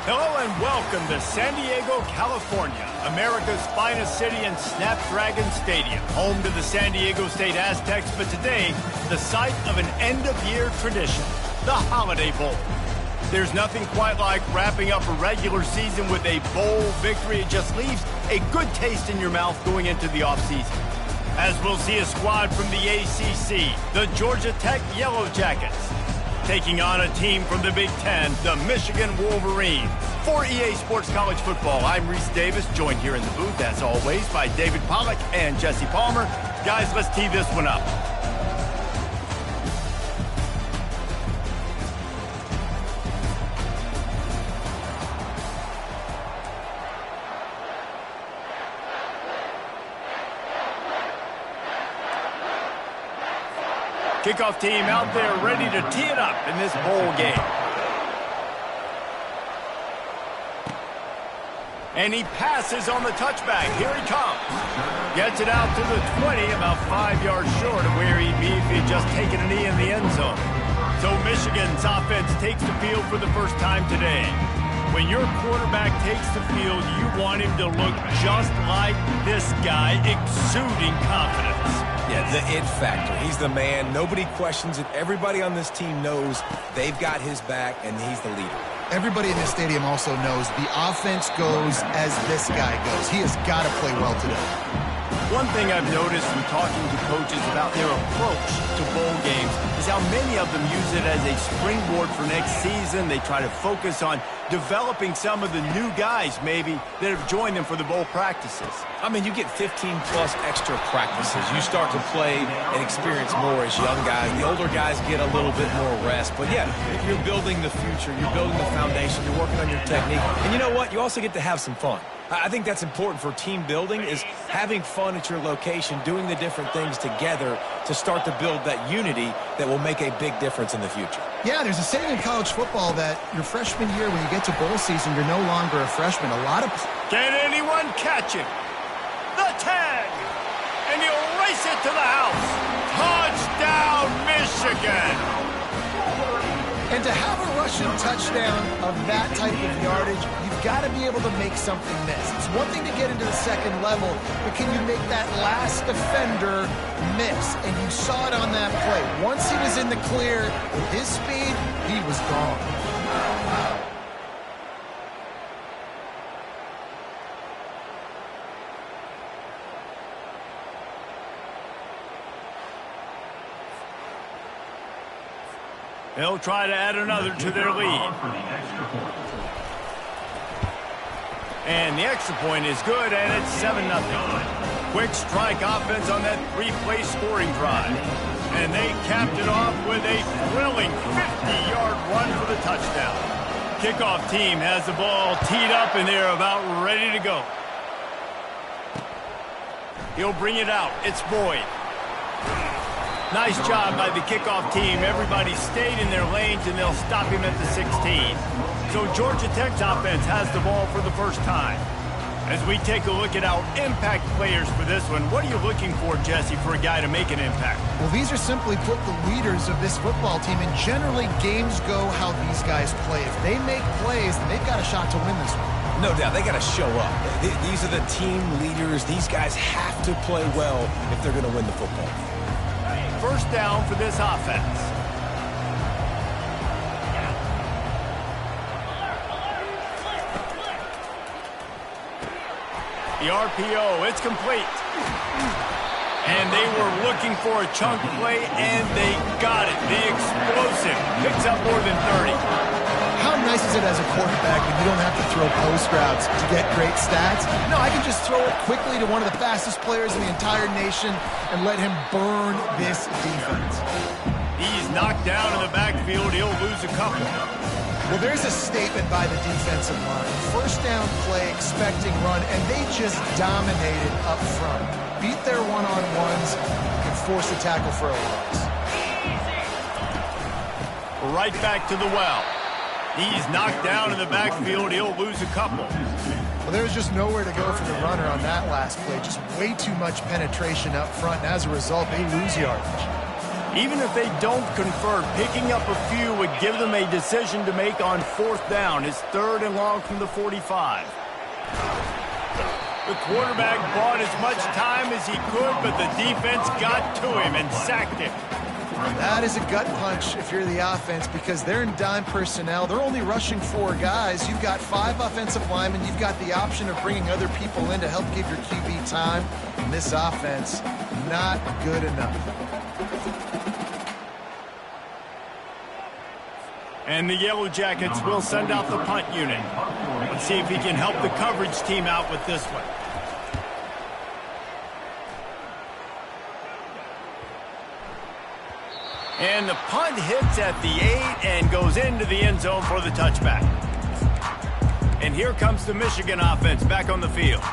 Hello and welcome to San Diego, California, America's finest city and Snapdragon Stadium, home to the San Diego State Aztecs, but today, the site of an end-of-year tradition, the Holiday Bowl. There's nothing quite like wrapping up a regular season with a bowl victory. It just leaves a good taste in your mouth going into the offseason. As we'll see a squad from the ACC, the Georgia Tech Yellow Jackets, taking on a team from the Big Ten, the Michigan Wolverines. For EA Sports College Football, I'm Reese Davis, joined here in the booth, as always, by David Pollack and Jesse Palmer. Guys, let's tee this one up. Kickoff team out there ready to tee it up in this bowl game. And he passes on the touchback. Here he comes. Gets it out to the 20, about 5 yards short of where he'd be if he'd just taken a knee in the end zone. So Michigan's offense takes the field for the first time today. When your quarterback takes the field, you want him to look just like this guy, exuding confidence. Yeah, the it factor. He's the man. Nobody questions it. Everybody on this team knows they've got his back, and he's the leader. Everybody in this stadium also knows the offense goes as this guy goes. He has got to play well today. One thing I've noticed in talking to coaches about their approach to bowl games is how many of them use it as a springboard for next season. They try to focus on developing some of the new guys, maybe, that have joined them for the bowl practices. I mean, you get 15-plus extra practices. You start to play and experience more as young guys. The older guys get a little bit more rest. But, yeah, you're building the future. You're building the foundation. You're working on your technique. And you know what? You also get to have some fun. I think that's important for team building, is having fun at your location, doing the different things together to start to build that unity that will make a big difference in the future. Yeah, there's a saying in college football that your freshman year, when you get to bowl season, you're no longer a freshman. A lot of... Can anyone catch him? The tag! And he'll race it to the house. Touchdown, Michigan! And to have a rushing touchdown of that type of yardage, you've got to be able to make something miss. It's one thing to get into the second level, but can you make that last defender miss? And you saw it on that play. Once he was in the clear, with his speed, he was gone. They'll try to add another to their lead. And the extra point is good, and it's 7-0. Quick strike offense on that three-play scoring drive. And they capped it off with a thrilling 50-yard run for the touchdown. Kickoff team has the ball teed up, and they're about ready to go. He'll bring it out. It's Boyd. Nice job by the kickoff team. Everybody stayed in their lanes, and they'll stop him at the 16. So Georgia Tech's offense has the ball for the first time. As we take a look at our impact players for this one, what are you looking for, Jesse, for a guy to make an impact? Well, these are simply put the leaders of this football team, and generally games go how these guys play. If they make plays, then they've got a shot to win this one. No doubt, they got to show up. These are the team leaders. These guys have to play well if they're going to win the football game. First down for this offense. The RPO, it's complete. And they were looking for a chunk play, and they got it. The explosive picks up more than 30. How nice is it as a quarterback when you don't have to throw post routes to get great stats? No, I can just throw it quickly to one of the fastest players in the entire nation and let him burn this defense. He's knocked down in the backfield. He'll lose a couple. Well, there's a statement by the defensive line. First down play, expecting run, and they just dominated up front. Beat their one-on-ones and force a tackle for a loss. Right back to the well. He's knocked down in the backfield. He'll lose a couple. Well, there was just nowhere to go for the runner on that last play. Just way too much penetration up front, and as a result, they lose yardage. Even if they don't convert, picking up a few would give them a decision to make on 4th down. It's 3rd and long from the 45. The quarterback bought as much time as he could, but the defense got to him and sacked him. That is a gut punch if you're the offense, because they're in dime personnel. They're only rushing 4 guys. You've got 5 offensive linemen. You've got the option of bringing other people in to help give your QB time. And this offense, not good enough. And the Yellow Jackets will send out the punt unit. Let's see if he can help the coverage team out with this one. And the punt hits at the 8 and goes into the end zone for the touchback. And here comes the Michigan offense back on the field.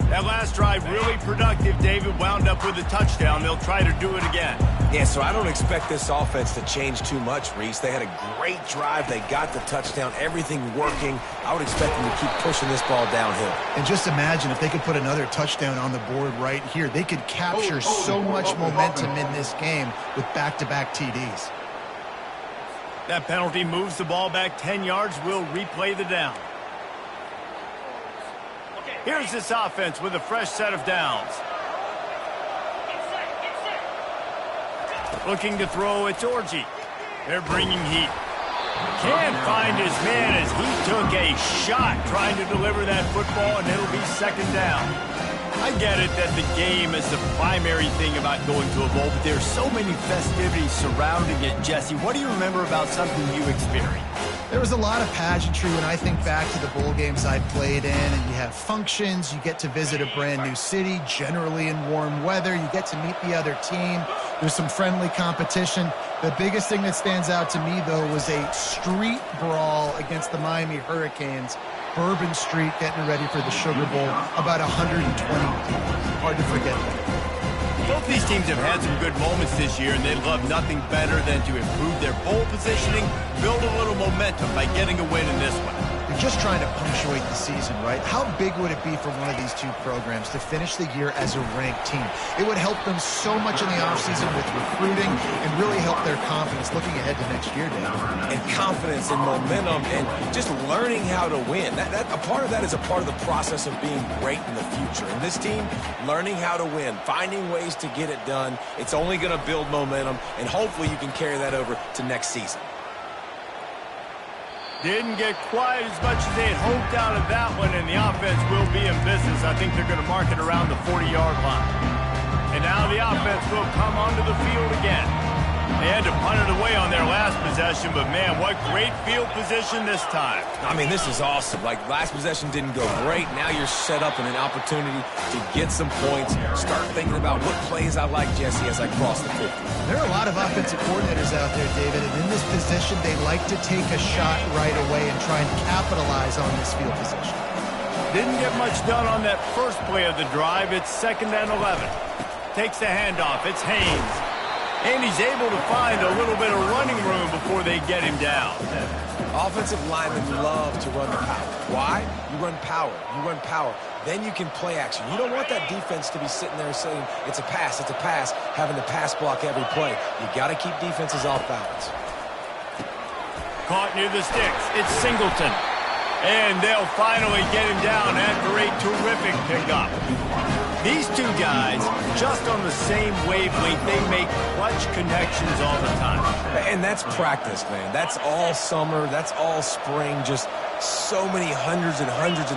That last drive really productive. David wound up with a touchdown. They'll try to do it again. Yeah, so I don't expect this offense to change too much, Reese. They had a great drive. They got the touchdown. Everything working. I would expect them to keep pushing this ball downhill. And just imagine if they could put another touchdown on the board right here. They could capture so much momentum in this game with back-to-back TDs. That penalty moves the ball back 10 yards. We'll replay the down. Here's this offense with a fresh set of downs. Looking to throw, it's Orji. They're bringing heat. Can't find his man as he took a shot trying to deliver that football, and it'll be 2nd down. I get it that the game is the primary thing about going to a bowl, but there's so many festivities surrounding it. Jesse, what do you remember about something you experienced? There was a lot of pageantry when I think back to the bowl games I played in, and you have functions, you get to visit a brand new city, generally in warm weather, you get to meet the other team, there's some friendly competition. The biggest thing that stands out to me, though, was a street brawl against the Miami Hurricanes. Bourbon Street getting ready for the Sugar Bowl, about 120 people. Hard to forget that. Both these teams have had some good moments this year, and they'd love nothing better than to improve their bowl positioning, build a little momentum by getting a win in this one. You're just trying to punctuate the season, right? How big would it be for one of these two programs to finish the year as a ranked team? It would help them so much in the offseason with recruiting and really help their confidence looking ahead to next year, Dan. And confidence and momentum and just learning how to win. A part of that is a part of the process of being great in the future. And this team, learning how to win, finding ways to get it done, it's only going to build momentum, and hopefully you can carry that over to next season. Didn't get quite as much as they had hoped out of that one, and the offense will be in business. I think they're going to mark it around the 40-yard line. And now the offense will come onto the field again. They had to punt it away on their last possession, but man, what great field position this time. I mean, this is awesome. Like, last possession didn't go great. Now you're set up in an opportunity to get some points. Start thinking about what plays I like, Jesse, as I cross the 50. There are a lot of offensive coordinators out there, David, and in this position, they like to take a shot right away and try and capitalize on this field position. Didn't get much done on that first play of the drive. It's 2nd and 11. Takes the handoff. It's Haynes. And he's able to find a little bit of running room before they get him down. Offensive linemen love to run the power. Why? You run power. You run power. Then you can play action. You don't want that defense to be sitting there saying, it's a pass, having to pass block every play. You got to keep defenses off balance. Caught near the sticks. It's Singleton. And they'll finally get him down after a terrific pickup. These two guys, just on the same wavelength, they make clutch connections all the time. And that's practice, man. That's all summer. That's all spring. Just so many hundreds and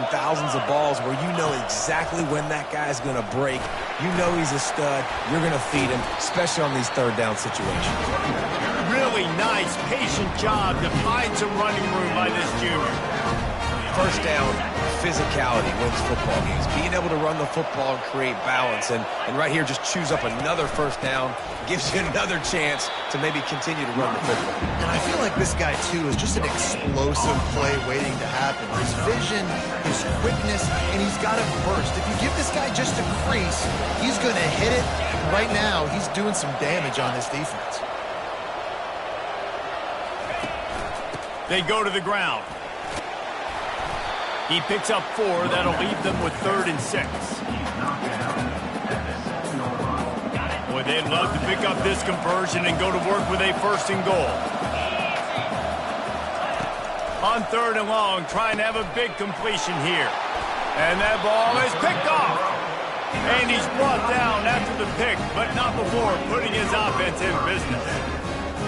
thousands of balls where you know exactly when that guy's going to break. You know he's a stud. You're going to feed him, especially on these 3rd down situations. Really nice, patient job to find some running room by this junior. 1st down, physicality wins football games. Being able to run the football and create balance. And right here, just choose up another 1st down. Gives you another chance to maybe continue to run the football. And I feel like this guy, too, is just an explosive play waiting to happen. His vision, his quickness, and he's got a burst. If you give this guy just a crease, he's going to hit it. Right now, he's doing some damage on this defense. They go to the ground. He picks up 4. That'll leave them with 3rd and 6. Boy, they'd love to pick up this conversion and go to work with a 1st and goal. On 3rd and long, trying to have a big completion here. And that ball is picked off. And he's brought down after the pick, but not before putting his offense in business.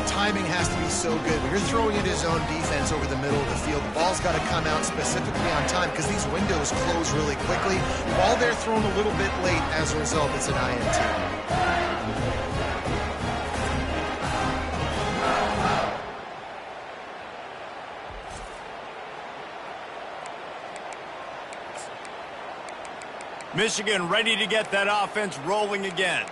Timing has to be so good. When you're throwing at his own defense over the middle of the field, the ball's got to come out specifically on time because these windows close really quickly. Ball there thrown a little bit late. As a result, it's an INT. Michigan ready to get that offense rolling again.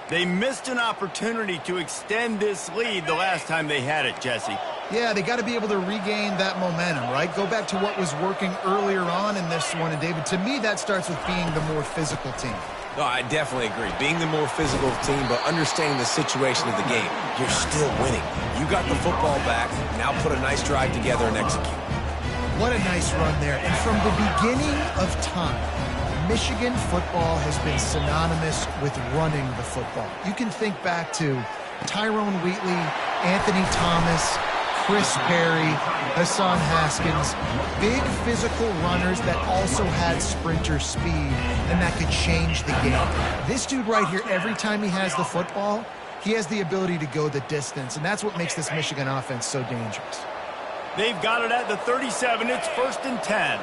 They missed an opportunity to extend this lead the last time they had it, Jesse. Yeah, they got to be able to regain that momentum, right? Go back to what was working earlier on in this one. And, David, to me, that starts with being the more physical team. No, I definitely agree. Being the more physical team, but understanding the situation of the game. You're still winning. You got the football back. Now put a nice drive together and execute. What a nice run there. And from the beginning of time, Michigan football has been synonymous with running the football. You can think back to Tyrone Wheatley, Anthony Thomas, Chris Perry, Hassan Haskins, big physical runners that also had sprinter speed and that could change the game. This dude right here, every time he has the football, he has the ability to go the distance, and that's what makes this Michigan offense so dangerous. They've got it at the 37. It's 1st and 10.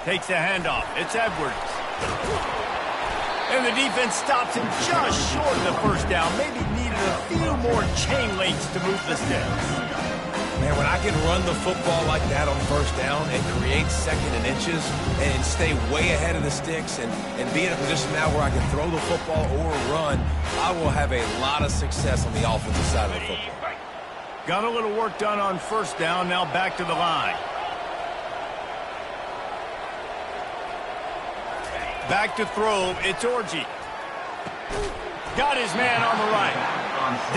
Takes the handoff. It's Edwards. And the defense stops him just short of the 1st down. Maybe needed a few more chain links to move the sticks. Man, when I can run the football like that on 1st down and create 2nd and inches and stay way ahead of the sticks and be in a position now where I can throw the football or run, I will have a lot of success on the offensive side of the football. Got a little work done on 1st down. Now back to the line. Back to throw, it's Orji. Got his man on the right.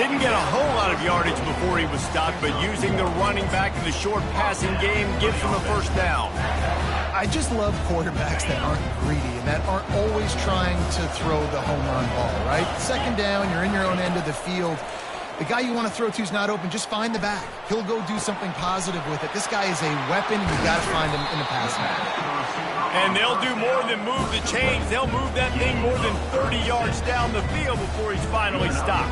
Didn't get a whole lot of yardage before he was stopped, but using the running back in the short passing game gives him a 1st down. I just love quarterbacks that aren't greedy and that aren't always trying to throw the home run ball, right? 2nd down, you're in your own end of the field. The guy you want to throw to is not open. Just find the back. He'll go do something positive with it. This guy is a weapon. You've got to find him in the passing game. And they'll do more than move the chains. They'll move that thing more than 30 yards down the field before he's finally stopped.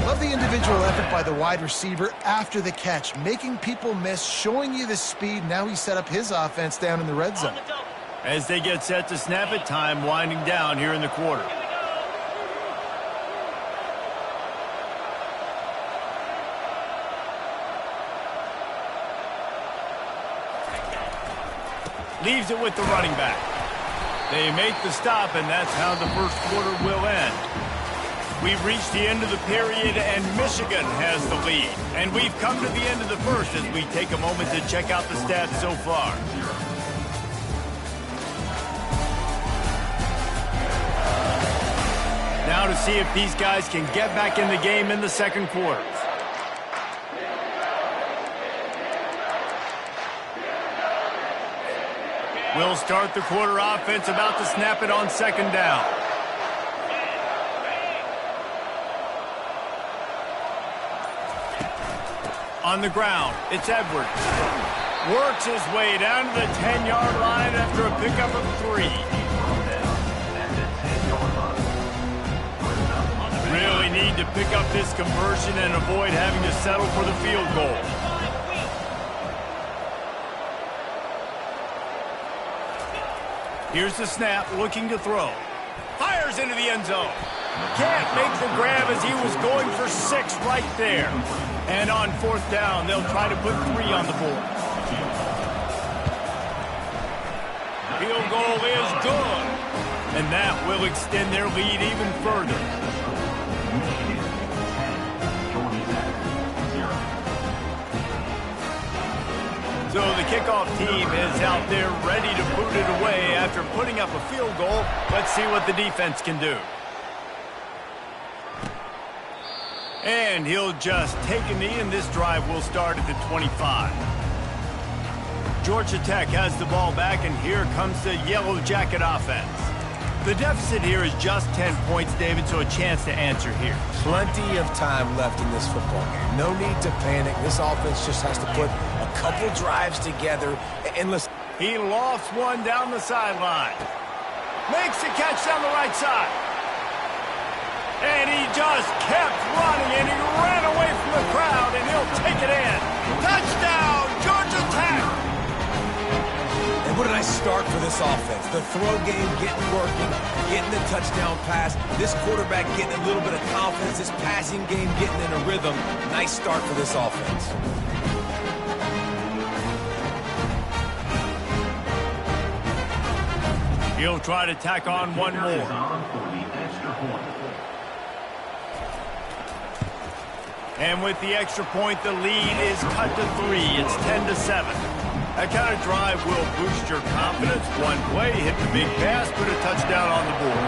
Love the individual effort by the wide receiver after the catch, making people miss, showing you the speed. Now he set up his offense down in the red zone. As they get set to snap it, time winding down here in the quarter. Leaves it with the running back. They make the stop, and that's how the 1st quarter will end. We've reached the end of the period, and Michigan has the lead. And we've come to the end of the 1st as we take a moment to check out the stats so far. Now to see if these guys can get back in the game in the 2nd quarter. We'll start the quarter offense, about to snap it on 2nd down. On the ground, it's Edwards. Works his way down to the 10-yard line after a pickup of 3. Really need to pick up this conversion and avoid having to settle for the field goal. Here's the snap, looking to throw. Fires into the end zone. Can't make the grab as he was going for 6 right there. And on 4th down, they'll try to put 3 on the board. Field goal is good. And that will extend their lead even further. So the kickoff team is out there ready to boot it away after putting up a field goal. Let's see what the defense can do. And he'll just take a knee, and this drive will start at the 25. Georgia Tech has the ball back, and here comes the Yellow Jacket offense. The deficit here is just 10 points, David, so a chance to answer here. Plenty of time left in this football game. No need to panic. This offense just has to put a couple drives together. And listen. He lofts one down the sideline. Makes the catch down the right side. And he just kept running, and he ran away from the crowd, and he'll take it in. Touchdown, Georgia Tech! And what did I start for this offense? The throw game getting working, getting the touchdown pass. This quarterback getting a little bit of confidence. This passing game getting in a rhythm. Nice start for this offense. He'll try to tack on one more. And with the extra point, the lead is cut to 3. It's 10-7. That kind of drive will boost your confidence. One play, hit the big pass, put a touchdown on the board.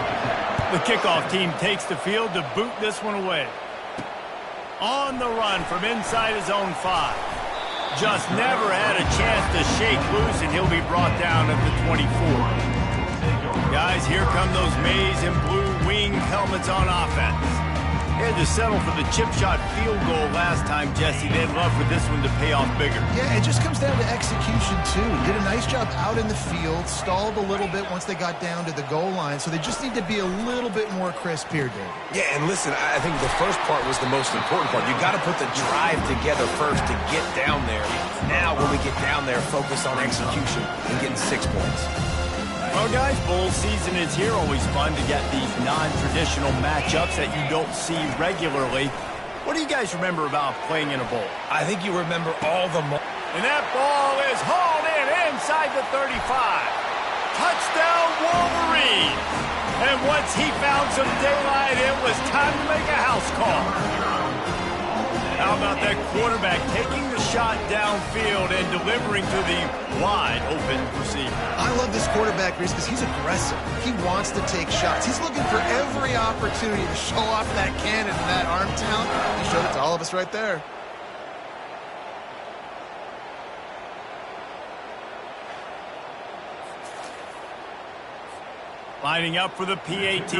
The kickoff team takes the field to boot this one away. On the run from inside his own 5. Just never had a chance to shake loose, and he'll be brought down at the 24. Guys, here come those maize and blue wing helmets on offense. They had to settle for the chip shot field goal last time, Jesse. They'd love for this one to pay off bigger. Yeah, it just comes down to execution, too. Did a nice job out in the field, stalled a little bit once they got down to the goal line, so they just need to be a little bit more crisp here, David. Yeah, and listen, I think the first part was the most important part. You got to put the drive together first to get down there. Now, when we get down there, focus on execution and getting 6 points. Well, guys, bowl season is here. Always fun to get these non-traditional matchups that you don't see regularly. What do you guys remember about playing in a bowl? I think you remember all the... And that ball is hauled in inside the 35. Touchdown, Wolverine! And once he found some daylight, it was time to make a house call. How about that quarterback taking the shot downfield and delivering to the wide-open receiver? I love this quarterback, Reese, because he's aggressive. He wants to take shots. He's looking for every opportunity to show off that cannon and that arm talent. He showed it to all of us right there. Lining up for the PAT.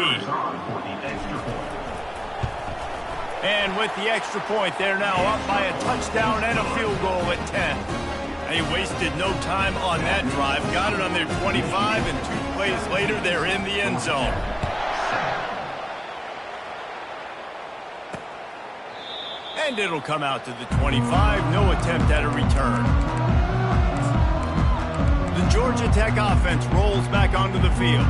And with the extra point, they're now up by a touchdown and a field goal at 10. They wasted no time on that drive. Got it on their 25, and 2 plays later, they're in the end zone. And it'll come out to the 25. No attempt at a return. The Georgia Tech offense rolls back onto the field.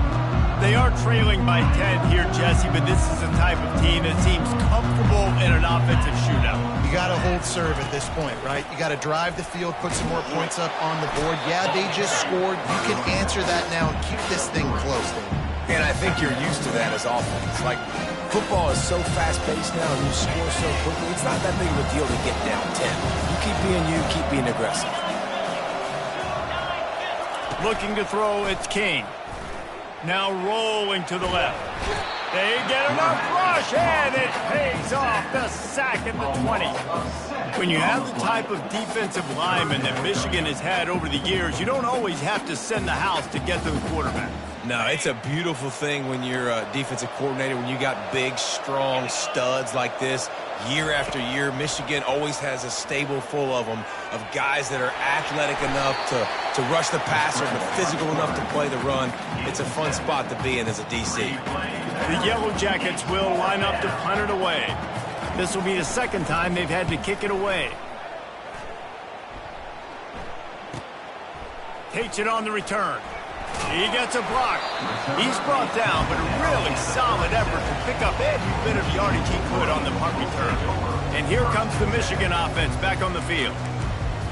They are trailing by 10 here, Jesse, but this is the type of team that seems comfortable in an offensive shootout. You got to hold serve at this point, right? You got to drive the field, put some more points up on the board. Yeah, they just scored. You can answer that now and keep this thing close, David. And I think you're used to that as offense. Like, football is so fast-paced now, and you score so quickly. It's not that big of a deal to get down 10. You keep being aggressive. Looking to throw, it's King. Now rolling to the left. They get enough rush, and it pays off the sack at the 20. When you have the type of defensive lineman that Michigan has had over the years, you don't always have to send the house to get to the quarterback. No, it's a beautiful thing when you're a defensive coordinator, when you got big, strong studs like this. Year after year, Michigan always has a stable full of them, of guys that are athletic enough to rush the passer, but physical enough to play the run. It's a fun spot to be in as a DC. The Yellow Jackets will line up to punt it away. This will be the second time they've had to kick it away. Takes it on the return. He gets a block. He's brought down, but a really solid effort to pick up every bit of yardage he could on the punt return. And here comes the Michigan offense back on the field.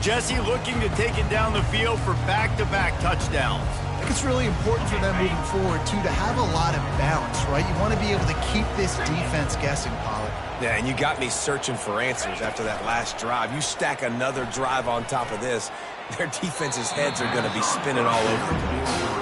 Jesse looking to take it down the field for back-to-back touchdowns. I think it's really important for them moving forward, too, to have a lot of balance, right? You want to be able to keep this defense guessing, Pollard. Yeah, and you got me searching for answers after that last drive. You stack another drive on top of this, their defense's heads are going to be spinning all over the place.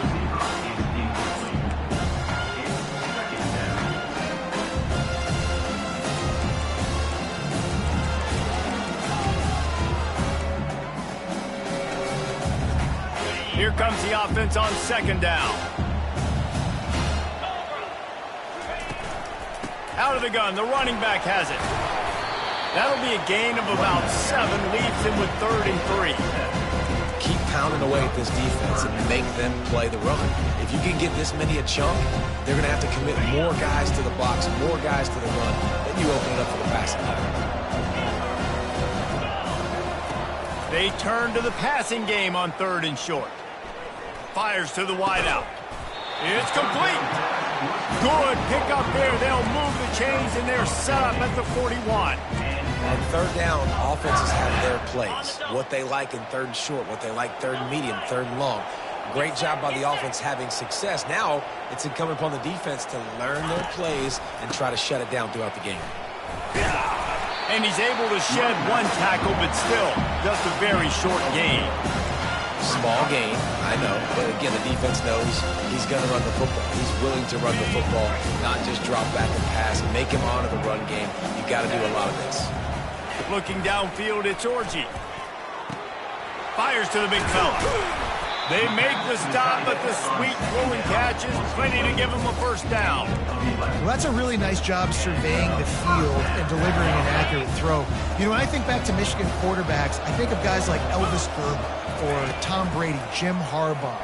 Here comes the offense on second down. Out of the gun, the running back has it. That'll be a gain of about 7, leaves him with 3rd and 3. Keep pounding away at this defense and make them play the run. If you can get this many a chunk, they're going to have to commit more guys to the box, more guys to the run. Then you open it up for the passing game. They turn to the passing game on 3rd and short. Fires to the wideout. It's complete. Good pickup there. They'll move the chains, and they're set up at the 41. On 3rd down, offenses have their plays. What they like in 3rd and short, what they like 3rd and medium, 3rd and long. Great job by the offense having success. Now it's incumbent upon the defense to learn their plays and try to shut it down throughout the game. And he's able to shed 1 tackle, but still just a very short gain. Small gain, I know. But again, the defense knows he's going to run the football. He's willing to run the football, not just drop back and pass. Make him honor the run game. You've got to do a lot of this. Looking downfield, it's Orji. Fires to the big fella. They make the stop, but the sweet throwing catch is plenty to give him a 1st down. Well, that's a really nice job surveying the field and delivering an accurate throw. You know, when I think back to Michigan quarterbacks, I think of guys like Elvis Gerber or Tom Brady, Jim Harbaugh,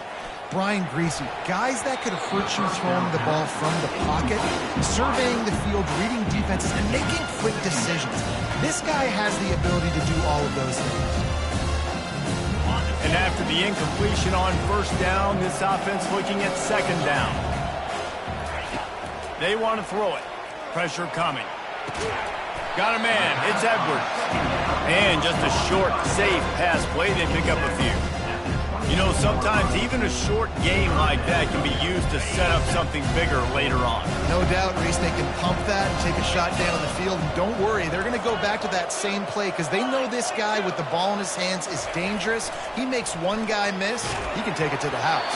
Brian Greasy, guys that could hurt you throwing the ball from the pocket, surveying the field, reading defenses, and making quick decisions. This guy has the ability to do all of those things. And after the incompletion on 1st down, this offense looking at 2nd down. They want to throw it. Pressure coming. Got a man. It's Edwards. And just a short, safe pass play. They pick up a few. You know, sometimes even a short game like that can be used to set up something bigger later on. No doubt, Reese, they can pump that and take a shot down the field. And don't worry, they're going to go back to that same play because they know this guy with the ball in his hands is dangerous. He makes one guy miss, he can take it to the house.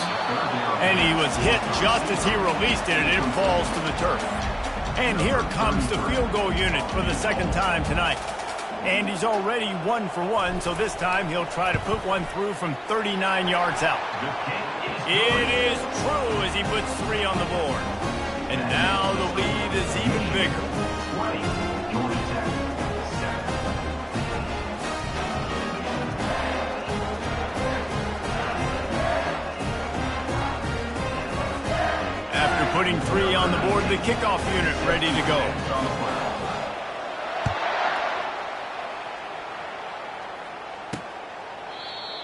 And he was hit just as he released it, and it falls to the turf. And here comes the field goal unit for the 2nd time tonight. And he's already 1 for 1, so this time he'll try to put one through from 39 yards out. It is true as he puts 3 on the board. And now the lead is even bigger. After putting 3 on the board, the kickoff unit ready to go.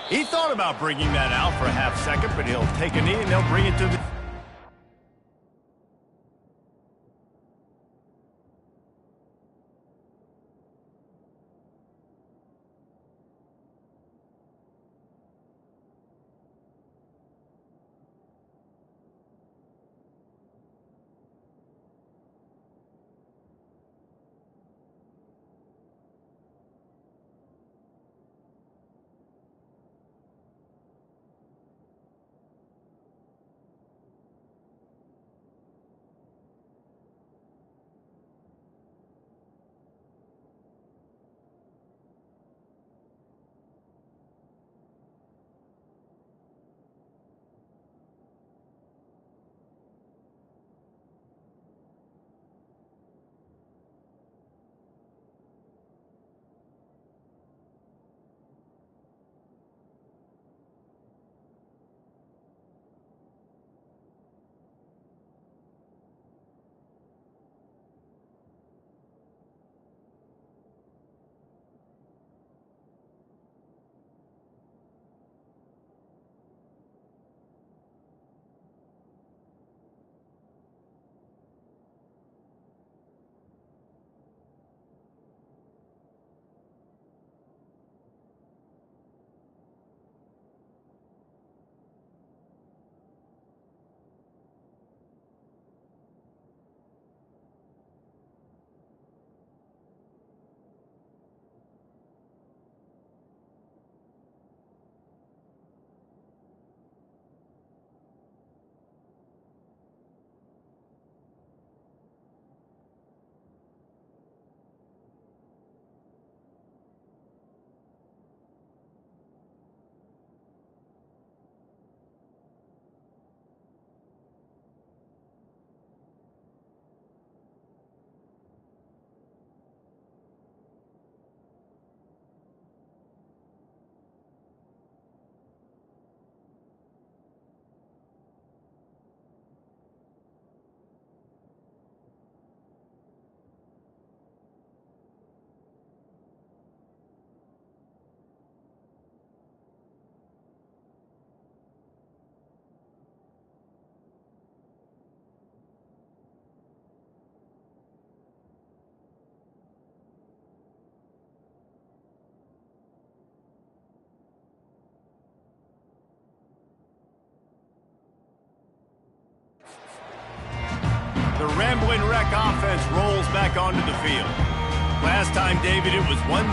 He thought about bringing that out for a half second, but he'll take a knee and they'll bring it to the... The Ramblin' Wreck offense rolls back onto the field. Last time, David, it was 1-2-3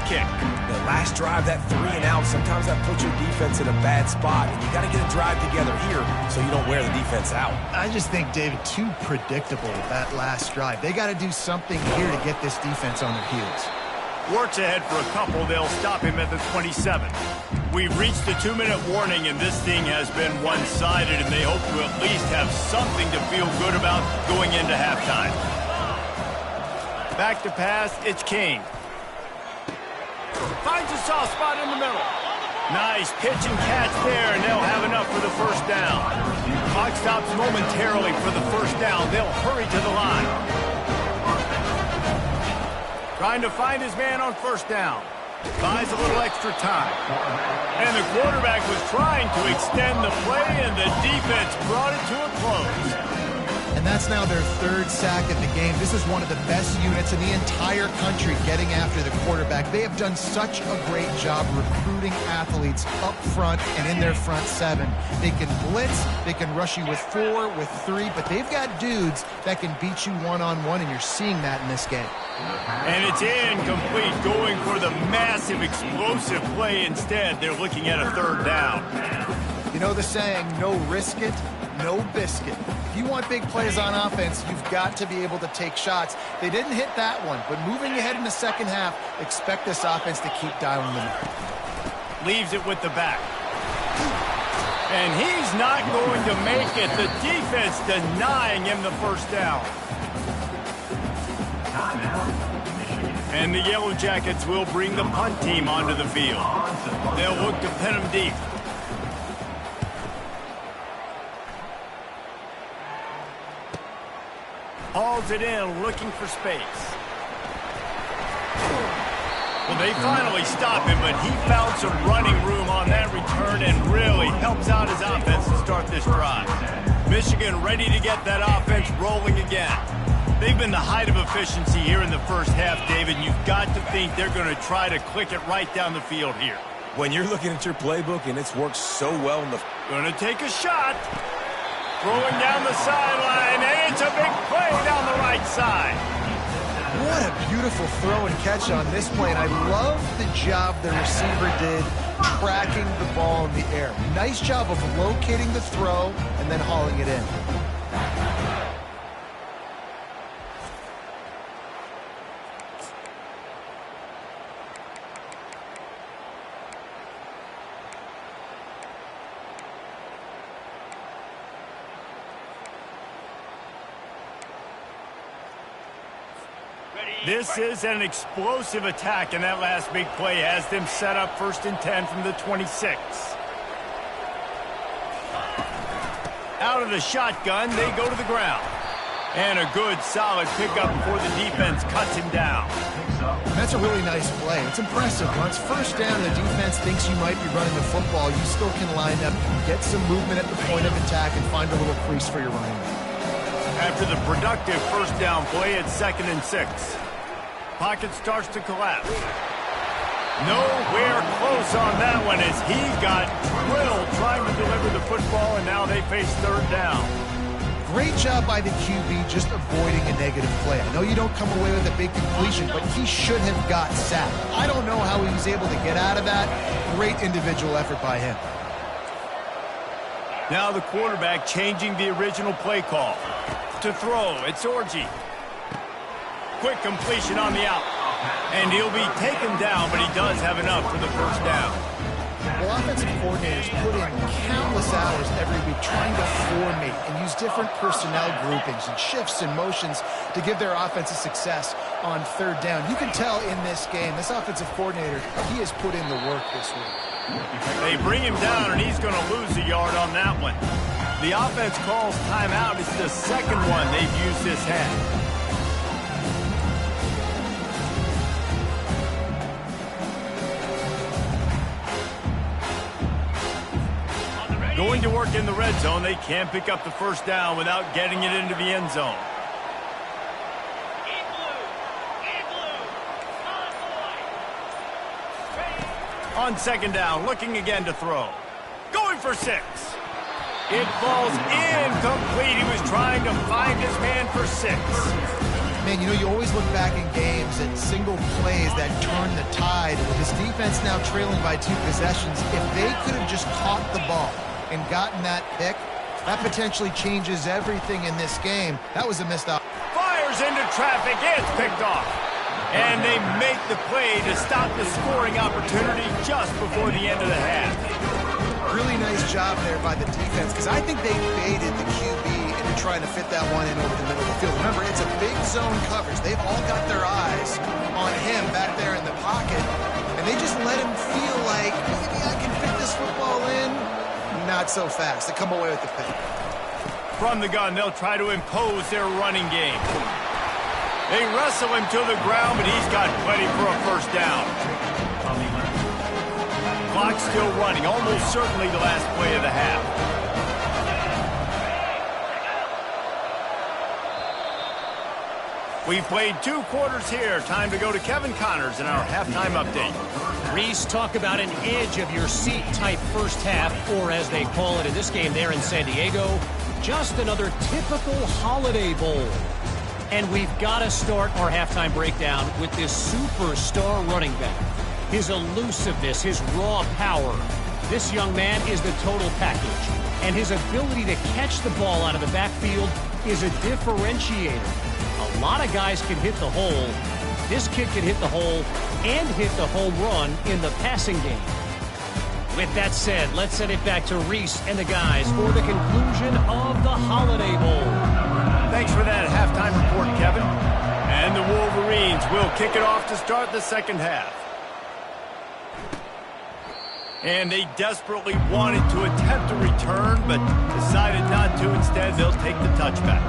kick. The last drive, that 3 and out, sometimes that puts your defense in a bad spot. And you got to get a drive together here so you don't wear the defense out. I just think, David, too predictable that last drive. They got to do something here to get this defense on their heels. Works ahead for a couple. They'll stop him at the 27. We've reached the 2-minute warning, and this thing has been one-sided, and they hope to at least have something to feel good about going into halftime. Back to pass, it's King. Finds a soft spot in the middle. Nice pitch and catch there, and they'll have enough for the first down. Clock stops momentarily for the first down. They'll hurry to the line. Trying to find his man on first down. Buys a little extra time. And the quarterback was trying to extend the play, and the defense brought it to a close. And that's now their 3rd sack of the game. This is one of the best units in the entire country getting after the quarterback. They have done such a great job recruiting athletes up front and in their front 7. They can blitz, they can rush you with 4, with 3, but they've got dudes that can beat you one-on-one, and you're seeing that in this game. And it's incomplete, going for the massive, explosive play instead. They're looking at a 3rd down. You know the saying, no risk it, no biscuit. If you want big plays on offense, you've got to be able to take shots. They didn't hit that one, but moving ahead in the second half, expect this offense to keep dialing them up. Leaves it with the back. And he's not going to make it. The defense denying him the first down. And the Yellow Jackets will bring the punt team onto the field. They'll look to pin him deep. Hauls it in, looking for space. Well, they finally stop him, but he found some running room on that return and really helps out his offense to start this drive. Michigan ready to get that offense rolling again. They've been the height of efficiency here in the first half, David. You've got to think they're going to try to click it right down the field here. When you're looking at your playbook and it's worked so well in the... Going to take a shot. Throwing down the sideline, and it's a big play down the right side. What a beautiful throw and catch on this play, and I love the job the receiver did tracking the ball in the air. Nice job of locating the throw and then hauling it in. This is an explosive attack, and that last big play has them set up 1st and 10 from the 26. Out of the shotgun, they go to the ground. And a good, solid pickup before the defense cuts him down. That's a really nice play. It's impressive. Once first down, the defense thinks you might be running the football. You still can line up, get some movement at the point of attack, and find a little crease for your running back. After the productive first down play, it's 2nd and 6. Pocket starts to collapse. Nowhere close on that one as he got drilled trying to deliver the football, and now they face 3rd down. Great job by the QB just avoiding a negative play. I know you don't come away with a big completion, but he should have got sacked. I don't know how he was able to get out of that. Great individual effort by him. Now the quarterback changing the original play call. To throw, it's Orji. Quick completion on the out. And he'll be taken down, but he does have enough for the first down. Well, offensive coordinators put in countless hours every week trying to formate and use different personnel groupings and shifts and motions to give their offensive success on 3rd down. You can tell in this game, this offensive coordinator, he has put in the work this week. They bring him down, and he's going to lose a yard on that one. The offense calls timeout. It's the 2nd one they've used this half. Going to work in the red zone. They can't pick up the first down without getting it into the end zone. On 2nd down, looking again to throw. Going for 6. It falls incomplete. He was trying to find his man for 6. Man, you know, you always look back in games at single plays that turn the tide. With his defense now trailing by 2 possessions, if they could have just caught the ball and gotten that pick, that potentially changes everything in this game. That was a missed opportunity. Fires into traffic. It's picked off. And they make the play to stop the scoring opportunity just before the end of the half. Really nice job there by the defense, because I think they baited the QB into trying to fit that one in over the middle of the field. Remember, it's a big zone coverage. They've all got their eyes on him back there in the pocket, and they just let him feel like, maybe I can fit this football in. Not so fast. They come away with the pick. From the gun, they'll try to impose their running game. They wrestle him to the ground, but he's got plenty for a first down. Clock still running, almost certainly the last play of the half. We've played 2 quarters here. Time to go to Kevin Connors in our halftime update. Reese, talk about an edge-of-your-seat type first half, or as they call it in this game there in San Diego, just another typical Holiday Bowl. And we've got to start our halftime breakdown with this superstar running back. His elusiveness, his raw power. This young man is the total package. And his ability to catch the ball out of the backfield is a differentiator. A lot of guys can hit the hole. This kid can hit the hole and hit the home run in the passing game. With that said, let's send it back to Reese and the guys for the conclusion of the Holiday Bowl. Thanks for that halftime report, Kevin. And the Wolverines will kick it off to start the second half. And they desperately wanted to attempt a return, but decided not to. Instead, they'll take the touchback.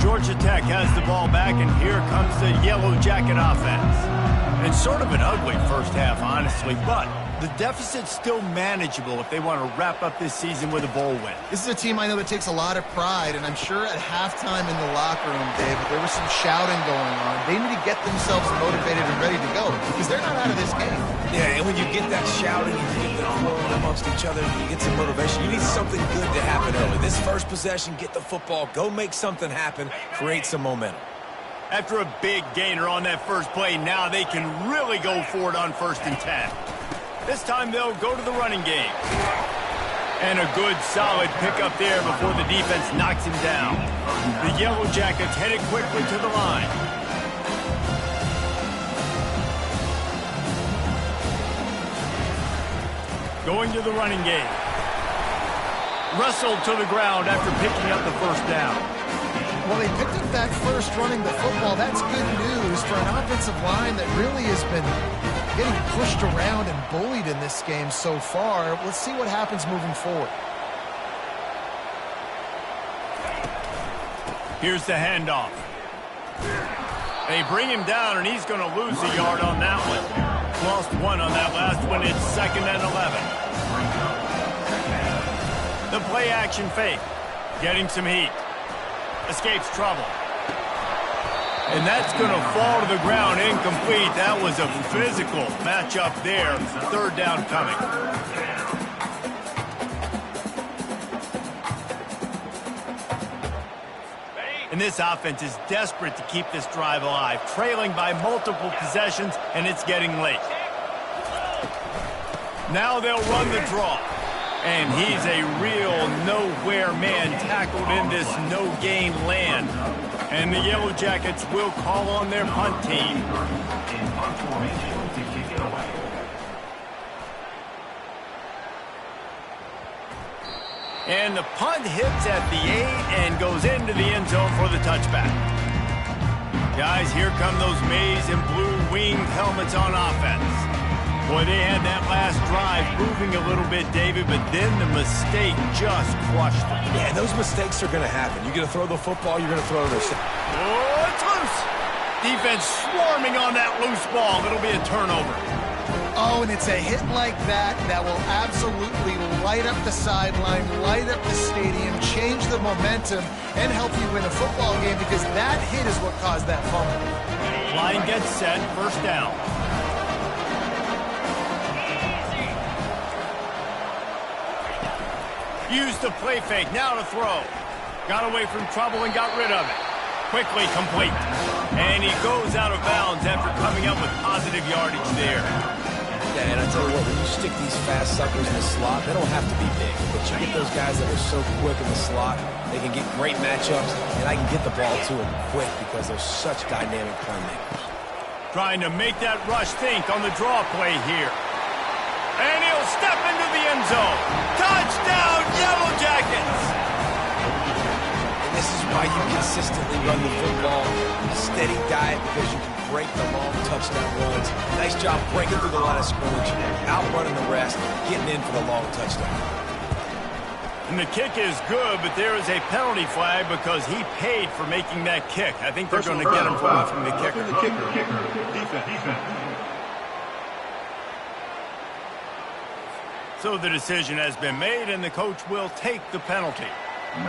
Georgia Tech has the ball back, and here comes the Yellow Jacket offense. And sort of an ugly first half, honestly, but the deficit's still manageable if they want to wrap up this season with a bowl win. This is a team I know that takes a lot of pride, and I'm sure at halftime in the locker room, David, there was some shouting going on. They need to get themselves motivated and ready to go because they're not out of this game. Yeah, and when you get that shouting, you get that flowing amongst each other, you get some motivation. You need something good to happen early. This first possession, get the football, go make something happen, create some momentum. After a big gainer on that first play, now they can really go for it on 1st and 10. This time they'll go to the running game. And a good, solid pickup there before the defense knocks him down. The Yellow Jackets headed quickly to the line. Going to the running game. Wrestled to the ground after picking up the first down. Well, they picked up that first running the football. That's good news for an offensive line that really has been getting pushed around and bullied in this game so far. Let's see what happens moving forward. Here's the handoff. They bring him down, and he's going to lose a yard on that one. Lost 1 on that last one. It's 2nd and 11. The play action fake. Getting some heat. Escapes trouble. And that's going to fall to the ground incomplete. That was a physical matchup there. 3rd down coming. And this offense is desperate to keep this drive alive, trailing by multiple possessions, and it's getting late. Now they'll run the draw. And he's a real nowhere man tackled in this no-gain land. And the Yellow Jackets will call on their punt team. And the punt hits at the 8 and goes into the end zone for the touchback. Guys, here come those maize and blue winged helmets on offense. Boy, they had that last drive moving a little bit, David, but then the mistake just crushed them. Yeah, those mistakes are going to happen. You're going to throw the football, you're going to throw it. Oh, it's loose. Defense swarming on that loose ball. It'll be a turnover. Oh, and it's a hit like that that will absolutely light up the sideline, light up the stadium, change the momentum, and help you win a football game because that hit is what caused that fumble. Line gets set, 1st down. Used the play fake, now to throw. Got away from trouble and got rid of it. Quickly complete. And he goes out of bounds after coming up with positive yardage there. Yeah, and I tell you what, when you stick these fast suckers in the slot, they don't have to be big. But you get those guys that are so quick in the slot, they can get great matchups, and I can get the ball to them quick because they're such dynamic playmakers. Trying to make that rush think on the draw play here. And he'll step into the end zone. Touchdown, Yellow Jackets! And this is why you consistently run the football, a steady diet, because you can break the long touchdown runs. Nice job breaking through the line of scrimmage, outrunning the rest, getting in for the long touchdown. And the kick is good, but there is a penalty flag because he paid for making that kick. I think they're going to get him for roughing the kicker. Defense. So the decision has been made, and the coach will take the penalty.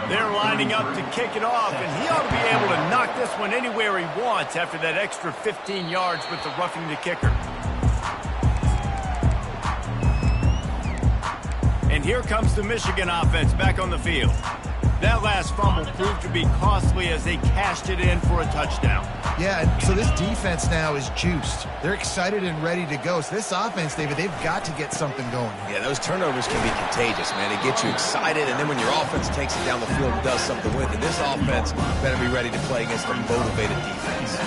They're lining up to kick it off, and he ought to be able to knock this one anywhere he wants after that extra 15 yards with the roughing the kicker. And here comes the Michigan offense back on the field. That last fumble proved to be costly as they cashed it in for a touchdown. Yeah, so this defense now is juiced. They're excited and ready to go. So this offense, David, they've got to get something going. Yeah, those turnovers can be contagious, man. They get you excited, and then when your offense takes it down the field and does something with it, this offense better be ready to play against a motivated defense.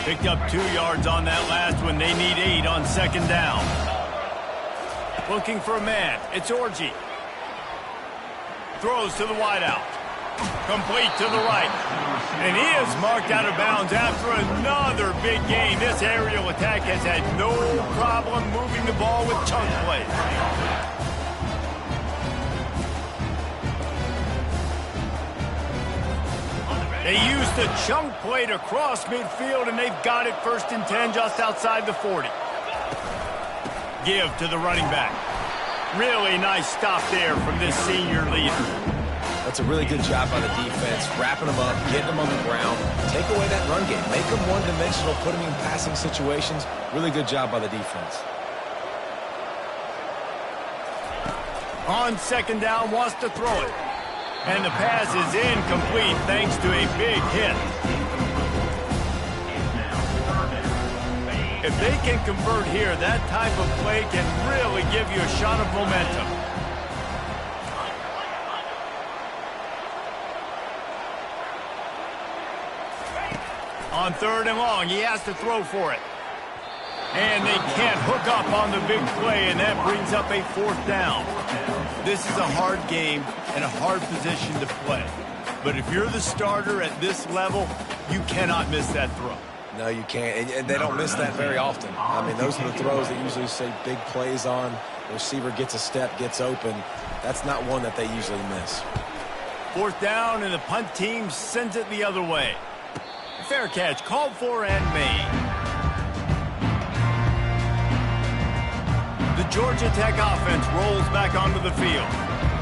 Picked up 2 yards on that last one. They need 8 on second down. Looking for a man. It's Orji. Throws to the wideout. Complete to the right. And he is marked out of bounds after another big gain. This aerial attack has had no problem moving the ball with chunk plays. They used the chunk play to cross midfield, and they've got it 1st and 10 just outside the 40. Give to the running back. Really nice stop there from this senior leader. That's a really good job by the defense, wrapping them up, getting them on the ground, take away that run game, make them one-dimensional, put them in passing situations. Really good job by the defense. On second down, wants to throw it. And the pass is incomplete thanks to a big hit. If they can convert here, that type of play can really give you a shot of momentum. On 3rd and long, he has to throw for it. And they can't hook up on the big play, and that brings up a 4th down. This is a hard game and a hard position to play. But if you're the starter at this level, you cannot miss that throw. No, you can't. And they don't miss that very often. I mean, those are the throws that usually say big plays on. The receiver gets a step, gets open. That's not one that they usually miss. 4th down, and the punt team sends it the other way. Fair catch, called for and made. The Georgia Tech offense rolls back onto the field.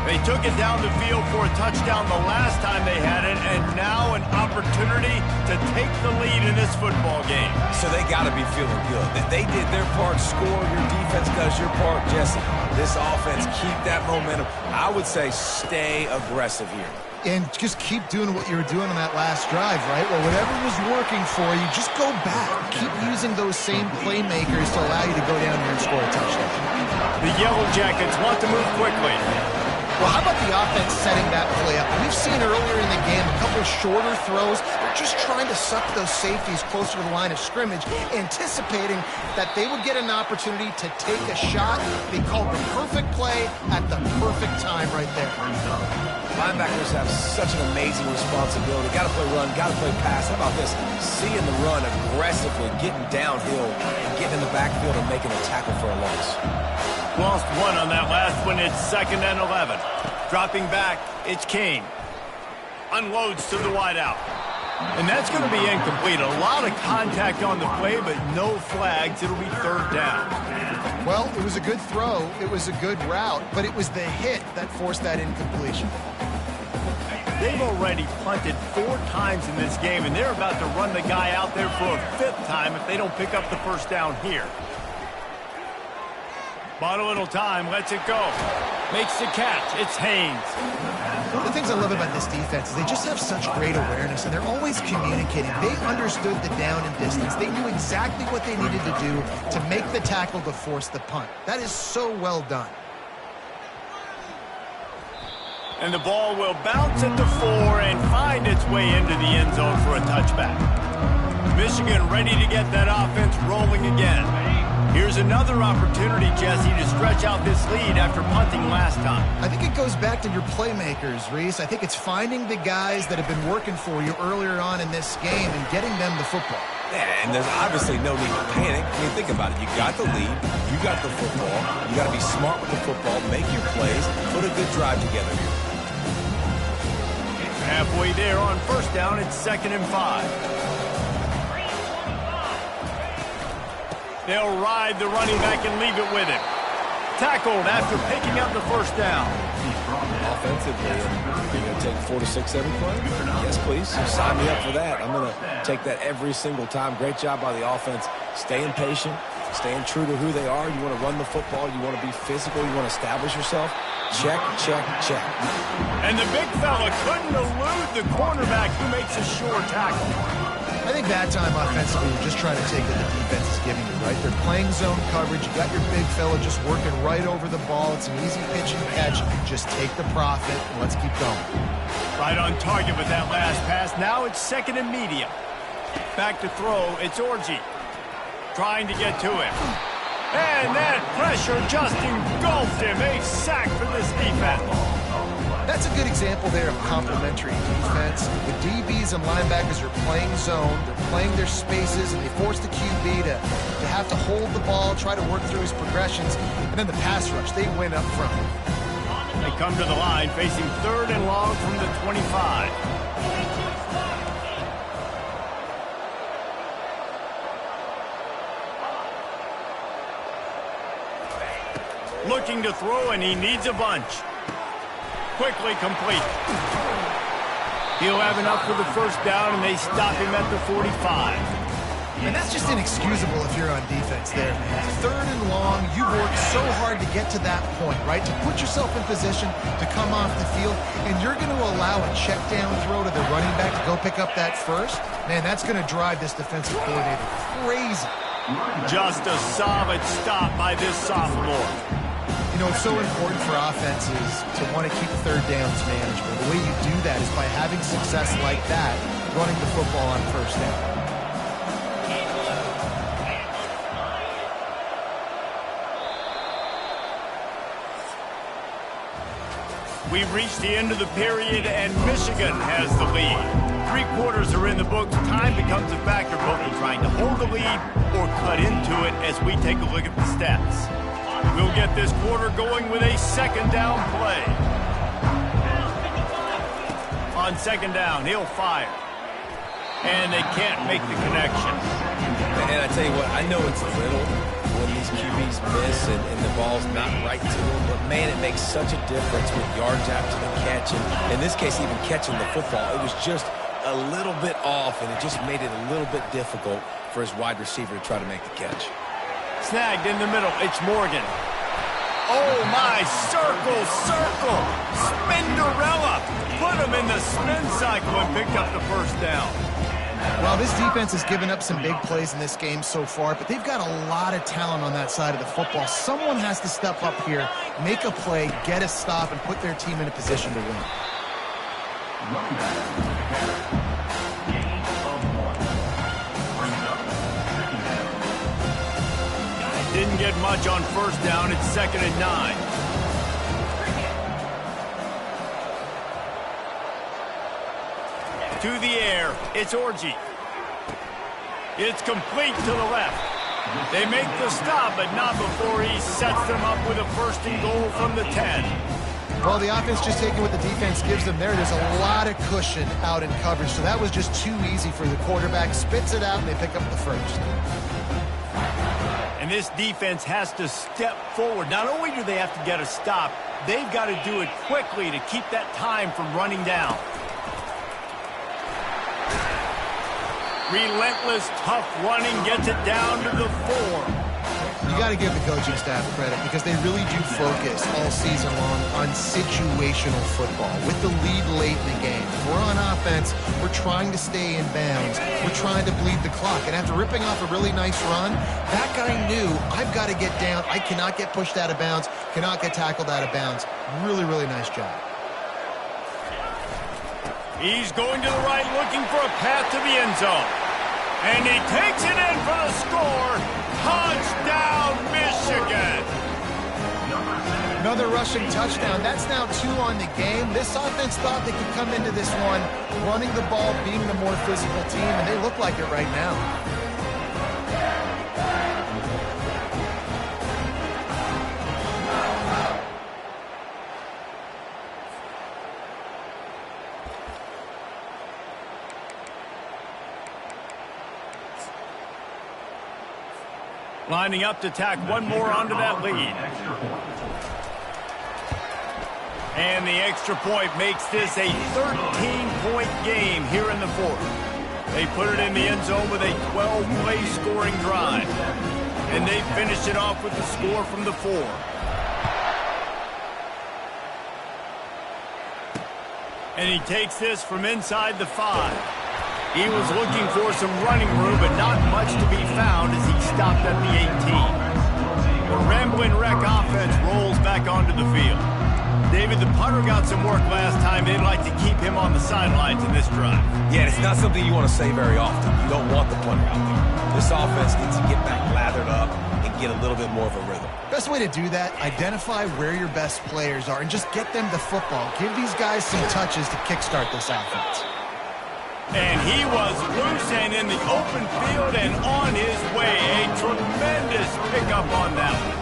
They took it down the field for a touchdown the last time they had it, and now an opportunity to take the lead in this football game. So they got to be feeling good. That they did their part, score, your defense does your part. Jesse, this offense, keep that momentum. I would say stay aggressive here. And just keep doing what you were doing on that last drive, right? Well, whatever was working for you, just go back. Keep using those same playmakers to allow you to go down here and score a touchdown. The Yellow Jackets want to move quickly. Well, how about the offense setting that play up? We've seen earlier in the game a couple shorter throws. They're just trying to suck those safeties closer to the line of scrimmage, anticipating that they would get an opportunity to take a shot. They called the perfect play at the perfect time right there. Linebackers have such an amazing responsibility. Got to play run, got to play pass. How about this? Seeing the run aggressively, getting downhill, and getting in the backfield and making a tackle for a loss. Lost 1 on that last one. It's 2nd and 11. Dropping back, it's Kane. Unloads to the wideout. And that's going to be incomplete. A lot of contact on the play, but no flags. It'll be 3rd down. Well, it was a good throw. It was a good route, but it was the hit that forced that incompletion. They've already punted 4 times in this game, and they're about to run the guy out there for a 5th time if they don't pick up the first down here. Bought a little time, lets it go. Makes the catch. It's Haynes. One of the things I love about this defense is they just have such great awareness, and they're always communicating. They understood the down and distance. They knew exactly what they needed to do to make the tackle to force the punt. That is so well done. And the ball will bounce at the 4 and find its way into the end zone for a touchback. Michigan ready to get that offense rolling again. Here's another opportunity, Jesse, to stretch out this lead after punting last time. I think it goes back to your playmakers, Reese. I think it's finding the guys that have been working for you earlier on in this game and getting them the football. Yeah, and there's obviously no need to panic. I mean, think about it. You got the lead. You got the football. You got to be smart with the football, make your plays, put a good drive together here. Halfway there on first down, it's 2nd and 5. They'll ride the running back and leave it with him. Tackled after picking up the first down. Offensively, you're going to take 4 to 6 every play? Yes, please. Sign me up for that. I'm going to take that every single time. Great job by the offense. Staying patient, staying true to who they are. You want to run the football. You want to be physical. You want to establish yourself. Check, check, check. And the big fella couldn't elude the cornerback who makes a sure tackle. I think that time offensively, you're just trying to take what the defense is giving you, right? They're playing zone coverage. You got your big fella just working right over the ball. It's an easy pitch and catch. Just take the profit and let's keep going. Right on target with that last pass. Now it's 2nd and medium. Back to throw. It's Orji trying to get to him. And that pressure just engulfed him. A sack for this defense. That's a good example there of complementary defense. The DBs and linebackers are playing zone. They're playing their spaces, and they force the QB to have to hold the ball, try to work through his progressions. And then the pass rush, they win up front. They come to the line facing 3rd and long from the 25. Looking to throw, and he needs a bunch. Quickly complete. He'll have enough for the first down, and they stop him at the 45. And that's just inexcusable if you're on defense there, man. 3rd and long, you worked so hard to get to that point, right? To put yourself in position to come off the field, and you're going to allow a check down throw to the running back to go pick up that first? Man, that's going to drive this defensive coordinator crazy. Just a solid stop by this sophomore. You know, it's so important for offenses to want to keep 3rd downs manageable. The way you do that is by having success like that, running the football on first down. We've reached the end of the period, and Michigan has the lead. 3 quarters are in the books. Time becomes a factor both in trying to hold the lead or cut into it as we take a look at the stats. We'll get this quarter going with a 2nd down play. On 2nd down, he'll fire. And they can't make the connection. And I tell you what, I know it's little when these QBs miss and the ball's not right to them, but man, it makes such a difference with yards after the catch. And in this case, even catching the football, it was just a little bit off, and it just made it a little bit difficult for his wide receiver to try to make the catch. Snagged in the middle. It's Morgan. Oh, my. Circle, circle. Spinderella. Put him in the spin cycle and picked up the first down. Well, this defense has given up some big plays in this game so far, but they've got a lot of talent on that side of the football. Someone has to step up here, make a play, get a stop, and put their team in a position to win. Didn't get much on first down. It's 2nd and 9. To the air. It's Orji. It's complete to the left. They make the stop, but not before he sets them up with a 1st and goal from the 10. Well, the offense just taking what the defense gives them there. There's a lot of cushion out in coverage, so that was just too easy for the quarterback. Spits it out, and they pick up the first. And this defense has to step forward. Not only do they have to get a stop, they've got to do it quickly to keep that time from running down. Relentless, tough running gets it down to the 4. You got to give the coaching staff credit because they really do focus all season long on situational football with the lead late in the game. If we're on offense, we're trying to stay in bounds. We're trying to bleed the clock. And after ripping off a really nice run, that guy knew, I've got to get down. I cannot get pushed out of bounds, cannot get tackled out of bounds. Really, really nice job. He's going to the right, looking for a path to the end zone. And he takes it in for the score. Touchdown, Michigan! Another rushing touchdown. That's now 2 on the game. This offense thought they could come into this one running the ball, being the more physical team, and they look like it right now. Lining up to tack one more onto that lead. And the extra point makes this a 13-point game here in the 4th. They put it in the end zone with a 12-play scoring drive. And they finished it off with the score from the 4. And he takes this from inside the 5. He was looking for some running room, but not much to be found as he stopped at the 18. The Ramblin' Wreck offense rolls back onto the field. David, the punter got some work last time. They'd like to keep him on the sidelines in this drive. Yeah, it's not something you want to say very often. You don't want the punter out there. This offense needs to get back lathered up and get a little bit more of a rhythm. Best way to do that, identify where your best players are and just get them the football. Give these guys some touches to kickstart this offense. And he was loose and in the open field and on his way. A tremendous pickup on that one.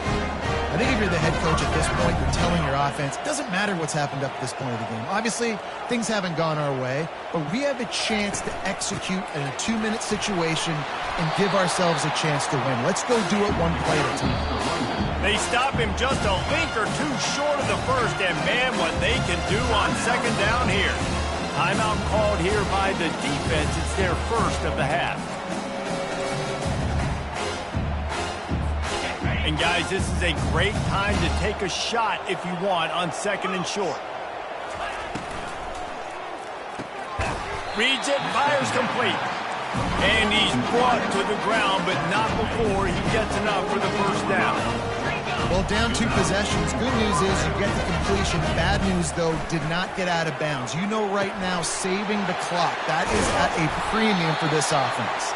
I think if you're the head coach at this point, you're telling your offense, it doesn't matter what's happened up to this point of the game. Obviously, things haven't gone our way, but we have a chance to execute in a 2-minute situation and give ourselves a chance to win. Let's go do it one play at a time. They stop him just a link or two short of the first, and man, what they can do on second down here. Timeout called here by the defense. It's their first of the half. And guys, this is a great time to take a shot if you want on second and short. Reads it, fires complete. And he's brought to the ground, but not before he gets enough for the first down. Well, down 2 possessions. Good news is you get the completion. Bad news, though, did not get out of bounds. You know right now, saving the clock. That is at a premium for this offense.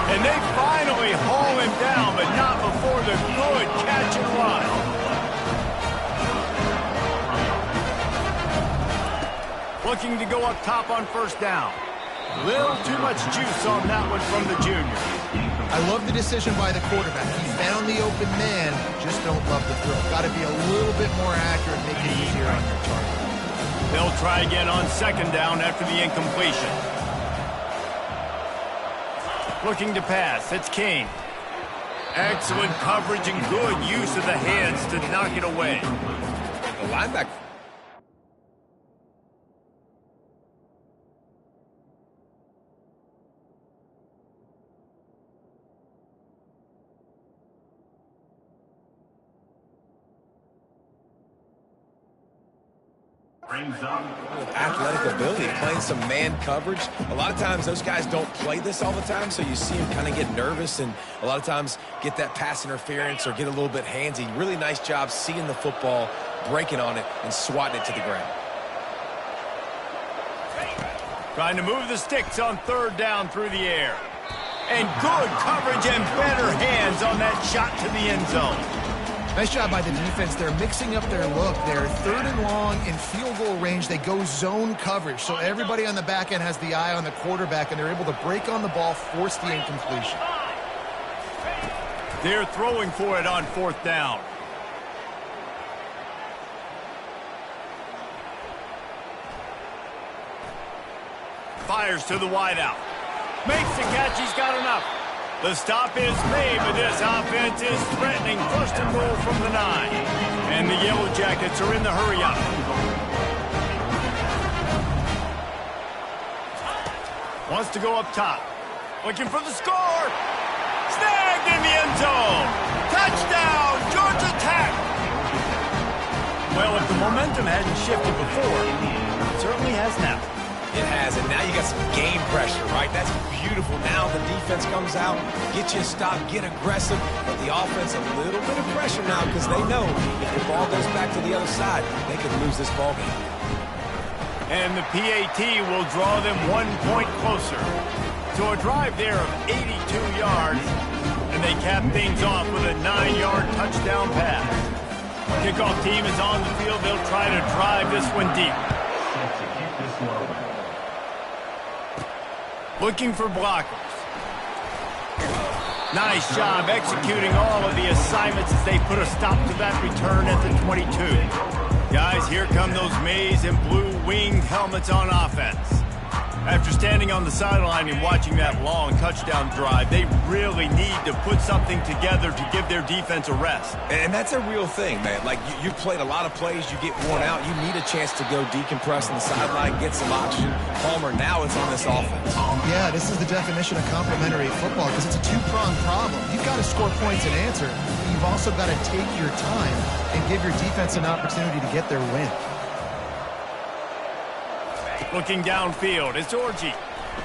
And they finally haul him down, but not before the good catch and run. Looking to go up top on first down. Little too much juice on that one from the junior. I love the decision by the quarterback. He found the open man, just don't love the throw. Got to be a little bit more accurate, make it easier on your target. They'll try again on second down after the incompletion. Looking to pass, it's King. Excellent coverage and good use of the hands to knock it away. The linebacker. Athletic ability, playing some man coverage. A lot of times those guys don't play this all the time, so you see them kind of get nervous and a lot of times get that pass interference or get a little bit handsy. Really nice job seeing the football, breaking on it, and swatting it to the ground. Trying to move the sticks on third down through the air. And good coverage and better hands on that shot to the end zone. Nice job by the defense. They're mixing up their look. They're third and long in field goal range. They go zone coverage. So everybody on the back end has the eye on the quarterback, and they're able to break on the ball, force the incompletion. They're throwing for it on fourth down. Fires to the wideout. Makes the catch. He's got enough. The stop is made, but this offense is threatening first and goal from the 9. And the Yellow Jackets are in the hurry-up. Wants to go up top. Looking for the score. Snagged in the end zone. Touchdown, Georgia Tech. Well, if the momentum hadn't shifted before, it certainly has now. It has, and now you got some game pressure, right? That's beautiful. Now the defense comes out, get you a stop, get aggressive, but the offense a little bit of pressure now because they know if the ball goes back to the other side, they could lose this ball game. And the PAT will draw them 1 point closer. So a drive there of 82 yards, and they cap things off with a 9-yard touchdown pass. Kickoff team is on the field. They'll try to drive this one deep. Looking for blockers. Nice job executing all of the assignments as they put a stop to that return at the 22. Guys, here come those maize and blue winged helmets on offense. After standing on the sideline and watching that long touchdown drive, they really need to put something together to give their defense a rest. And that's a real thing, man. Like, you played a lot of plays, you get worn out, you need a chance to go decompress on the sideline, get some oxygen. Palmer, now it's on this offense. Yeah, this is the definition of complementary football because it's a two-pronged problem. You've got to score points and answer, but you've also got to take your time and give your defense an opportunity to get their win. Looking downfield, it's Orji.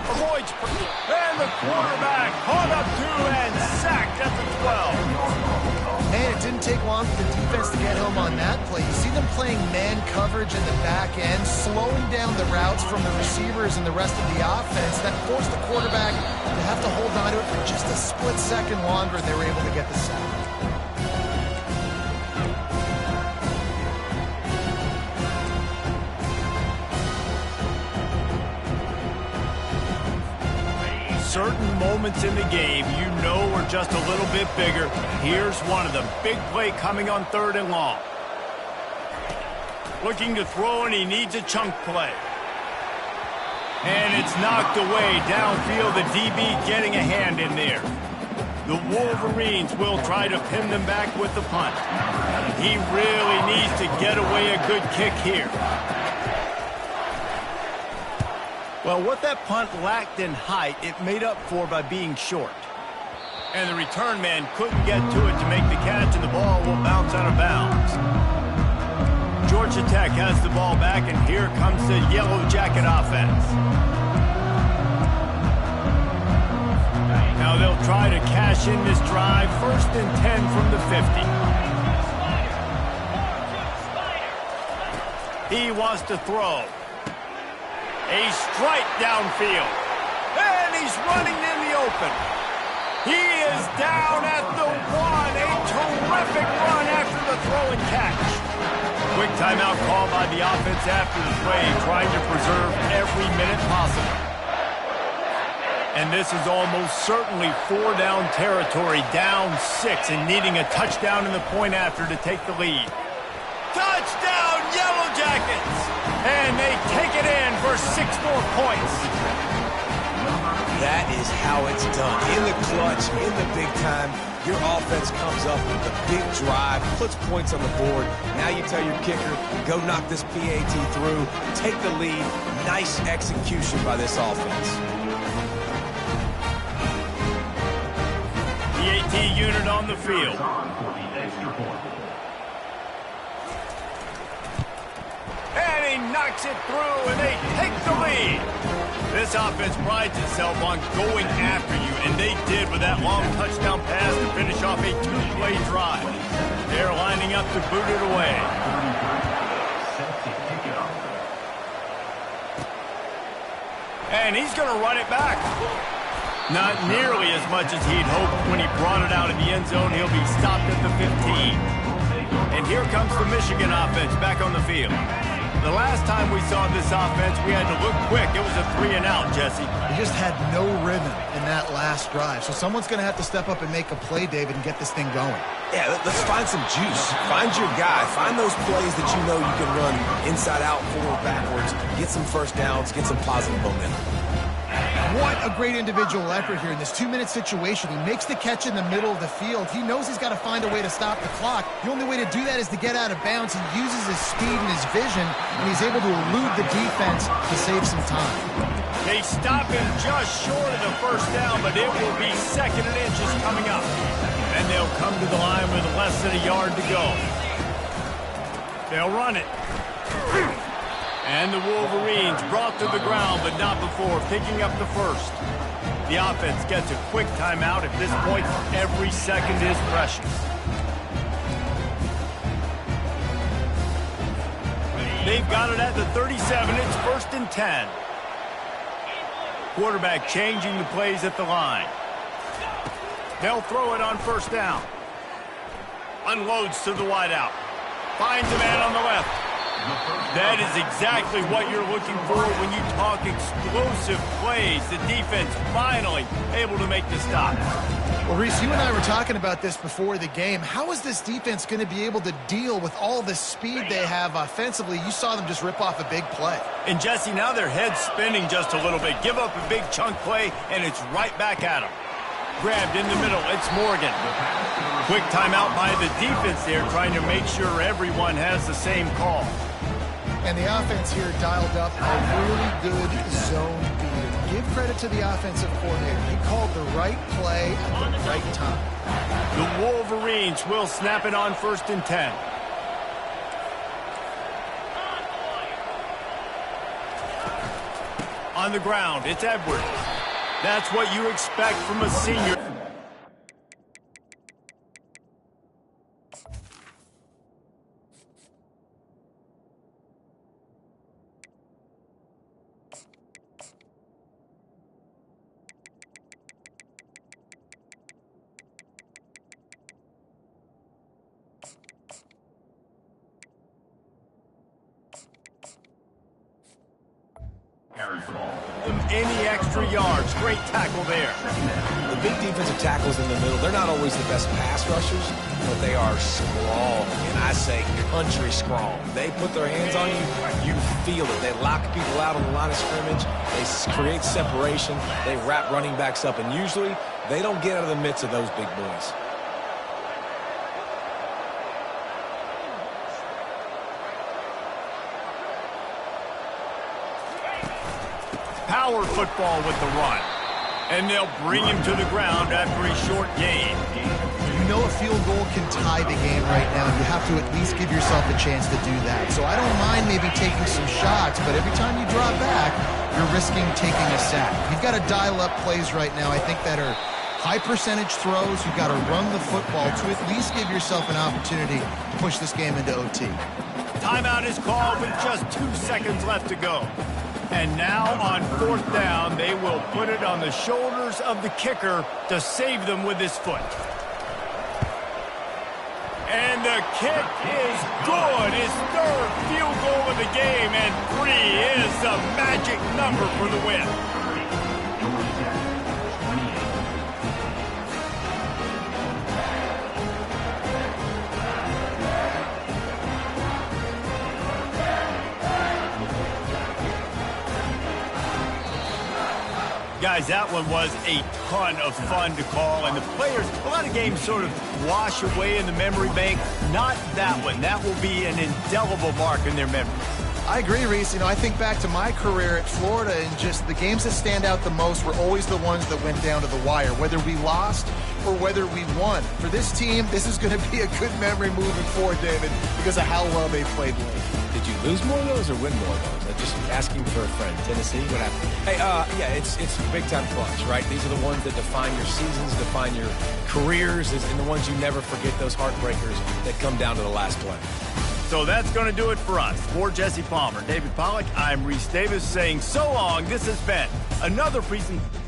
Avoids, and the quarterback caught up to and sacked at the 12. Man, it didn't take long for the defense to get home on that play. You see them playing man coverage in the back end, slowing down the routes from the receivers and the rest of the offense. That forced the quarterback to have to hold on to it for just a split second longer, and they were able to get the sack. Certain moments in the game you know are just a little bit bigger. Here's one of them. Big play coming on 3rd and long. Looking to throw, and he needs a chunk play. And it's knocked away downfield. The DB getting a hand in there. The Wolverines will try to pin them back with the punt. He really needs to get away a good kick here. Well, what that punt lacked in height, it made up for by being short. And the return man couldn't get to it to make the catch, and the ball will bounce out of bounds. Georgia Tech has the ball back, and here comes the Yellow Jacket offense. Now they'll try to cash in this drive, 1st and 10 from the 50. He wants to throw. A strike downfield. And he's running in the open. He is down at the 1. A terrific run after the throw and catch. Quick timeout call by the offense after the play, trying to preserve every minute possible. And this is almost certainly 4-down territory, down 6, and needing a touchdown in the point after to take the lead. Touchdown, Yellow Jackets! And they take it in for 6 more points. That is how it's done. In the clutch, in the big time, your offense comes up with a big drive, puts points on the board. Now you tell your kicker, go knock this PAT through, take the lead. Nice execution by this offense. PAT unit on the field. And he knocks it through, and they take the lead. This offense prides itself on going after you, and they did with that long touchdown pass to finish off a 2-play drive. They're lining up to boot it away. And he's going to run it back. Not nearly as much as he'd hoped when he brought it out of the end zone. He'll be stopped at the 15. And here comes the Michigan offense back on the field. The last time we saw this offense, we had to look quick. It was a 3-and-out, Jesse. They just had no rhythm in that last drive. So someone's going to have to step up and make a play, David, and get this thing going. Yeah, let's find some juice. Find your guy. Find those plays that you know you can run inside out, forward, backwards. Get some first downs. Get some positive momentum. What a great individual effort here in this 2-minute situation. He makes the catch in the middle of the field. He knows he's got to find a way to stop the clock. The only way to do that is to get out of bounds. He uses his speed and his vision, and he's able to elude the defense to save some time. They stop him just short of the first down, but it will be 2nd and inches coming up. And they'll come to the line with less than a yard to go. They'll run it. And the Wolverines brought to the ground, but not before picking up the first. The offense gets a quick timeout. At this point, every second is precious. They've got it at the 37. It's 1st and 10. Quarterback changing the plays at the line. They'll throw it on 1st down. Unloads to the wideout. Finds a man on the left. That is exactly what you're looking for when you talk explosive plays. The defense finally able to make the stop. Well, Reese, you and I were talking about this before the game. How is this defense going to be able to deal with all the speed they have offensively? You saw them just rip off a big play. And, Jesse, now their head's spinning just a little bit. Give up a big chunk play, and it's right back at them. Grabbed in the middle. It's Morgan. Quick timeout by the defense there, trying to make sure everyone has the same call. And the offense here dialed up a really good zone beater. Give credit to the offensive coordinator. He called the right play at the right time. The Wolverines will snap it on 1st and 10. On the ground, it's Edwards. That's what you expect from a senior. Any extra yards. Great tackle there. The big defensive tackles in the middle, they're not always the best pass rushers, but they are strong, and I say country strong. They put their hands on you, you feel it. They lock people out on the line of scrimmage. They create separation. They wrap running backs up, and usually they don't get out of the midst of those big boys. Power football with the run. And they'll bring him to the ground after a short gain. You know a field goal can tie the game right now. You have to at least give yourself a chance to do that. So I don't mind maybe taking some shots, but every time you drop back, you're risking taking a sack. You've got to dial up plays right now, I think, that are high percentage throws. You've got to run the football to at least give yourself an opportunity to push this game into OT. Timeout is called with just 2 seconds left to go. And now on 4th down, they will put it on the shoulders of the kicker to save them with his foot. And the kick is good. His 3rd field goal of the game, and 3 is the magic number for the win. Guys, that one was a ton of fun to call, and the players, a lot of games sort of wash away in the memory bank. Not that one. That will be an indelible mark in their memory. I agree, Reese. You know, I think back to my career at Florida, and just the games that stand out the most were always the ones that went down to the wire, whether we lost or whether we won. For this team, this is going to be a good memory moving forward, David, because of how well they played late. Did you lose more of those or win more of those? I'm just asking for a friend. Tennessee, what happened? Hey, yeah, it's big-time clutch, right? These are the ones that define your seasons, define your careers, and the ones you never forget, those heartbreakers that come down to the last play. So that's going to do it for us. For Jesse Palmer, David Pollack, I'm Reese Davis saying so long. This has been another presentation.